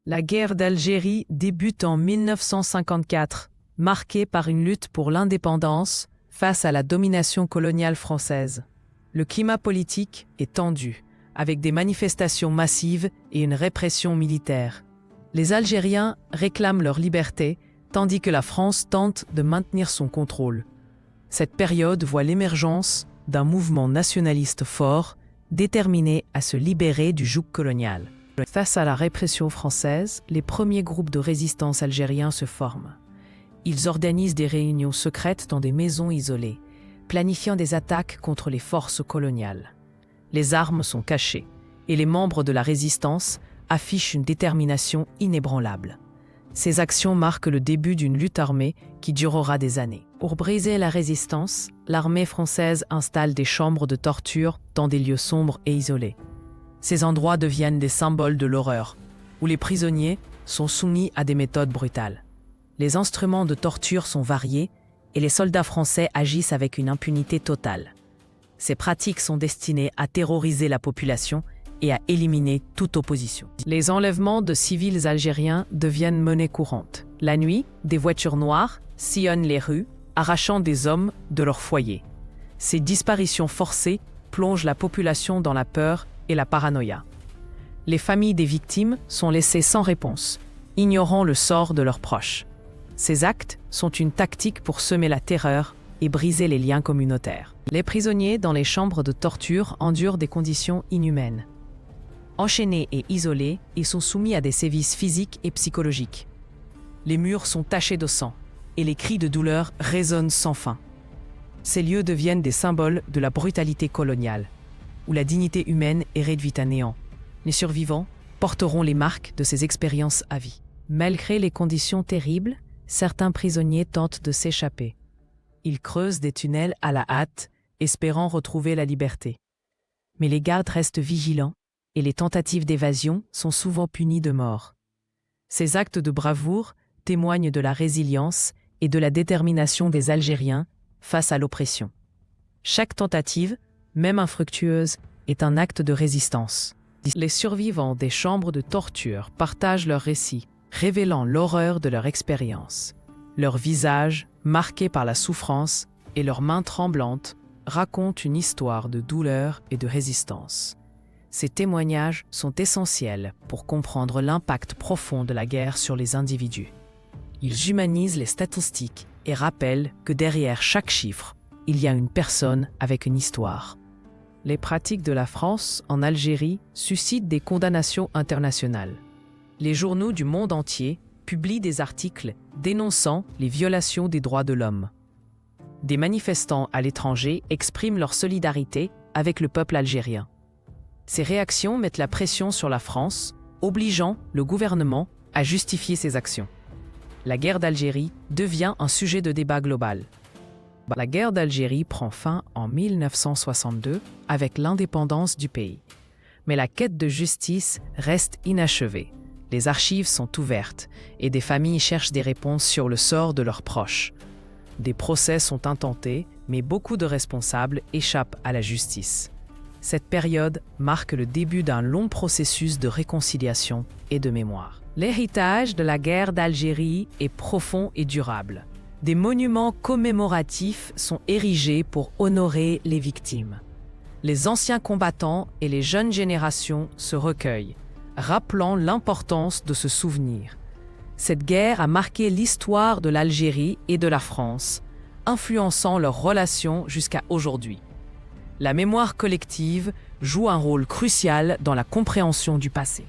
La guerre d'Algérie débute en 1954, marquée par une lutte pour l'indépendance face à la domination coloniale française. Le climat politique est tendu, avec des manifestations massives et une répression militaire. Les Algériens réclament leur liberté, tandis que la France tente de maintenir son contrôle. Cette période voit l'émergence d'un mouvement nationaliste fort, déterminé à se libérer du joug colonial. Face à la répression française, les premiers groupes de résistance algériens se forment. Ils organisent des réunions secrètes dans des maisons isolées, planifiant des attaques contre les forces coloniales. Les armes sont cachées, et les membres de la résistance affichent une détermination inébranlable. Ces actions marquent le début d'une lutte armée qui durera des années. Pour briser la résistance, l'armée française installe des chambres de torture dans des lieux sombres et isolés. Ces endroits deviennent des symboles de l'horreur, où les prisonniers sont soumis à des méthodes brutales. Les instruments de torture sont variés et les soldats français agissent avec une impunité totale. Ces pratiques sont destinées à terroriser la population et à éliminer toute opposition. Les enlèvements de civils algériens deviennent monnaie courante. La nuit, des voitures noires sillonnent les rues, arrachant des hommes de leur foyer. Ces disparitions forcées plongent la population dans la peur et la paranoïa. Les familles des victimes sont laissées sans réponse, ignorant le sort de leurs proches. Ces actes sont une tactique pour semer la terreur et briser les liens communautaires. Les prisonniers dans les chambres de torture endurent des conditions inhumaines. Enchaînés et isolés, ils sont soumis à des sévices physiques et psychologiques. Les murs sont tachés de sang et les cris de douleur résonnent sans fin. Ces lieux deviennent des symboles de la brutalité coloniale, où la dignité humaine est réduite à néant. Les survivants porteront les marques de ces expériences à vie. Malgré les conditions terribles, certains prisonniers tentent de s'échapper. Ils creusent des tunnels à la hâte, espérant retrouver la liberté. Mais les gardes restent vigilants et les tentatives d'évasion sont souvent punies de mort. Ces actes de bravoure témoignent de la résilience et de la détermination des Algériens face à l'oppression. Chaque tentative, même infructueuse, est un acte de résistance. Les survivants des chambres de torture partagent leurs récits, révélant l'horreur de leur expérience. Leurs visages, marqués par la souffrance, et leurs mains tremblantes, racontent une histoire de douleur et de résistance. Ces témoignages sont essentiels pour comprendre l'impact profond de la guerre sur les individus. Ils humanisent les statistiques et rappellent que derrière chaque chiffre, il y a une personne avec une histoire. Les pratiques de la France en Algérie suscitent des condamnations internationales. Les journaux du monde entier publient des articles dénonçant les violations des droits de l'homme. Des manifestants à l'étranger expriment leur solidarité avec le peuple algérien. Ces réactions mettent la pression sur la France, obligeant le gouvernement à justifier ses actions. La guerre d'Algérie devient un sujet de débat global. La guerre d'Algérie prend fin en 1962 avec l'indépendance du pays. Mais la quête de justice reste inachevée. Les archives sont ouvertes et des familles cherchent des réponses sur le sort de leurs proches. Des procès sont intentés, mais beaucoup de responsables échappent à la justice. Cette période marque le début d'un long processus de réconciliation et de mémoire. L'héritage de la guerre d'Algérie est profond et durable. Des monuments commémoratifs sont érigés pour honorer les victimes. Les anciens combattants et les jeunes générations se recueillent, rappelant l'importance de ce souvenir. Cette guerre a marqué l'histoire de l'Algérie et de la France, influençant leurs relations jusqu'à aujourd'hui. La mémoire collective joue un rôle crucial dans la compréhension du passé.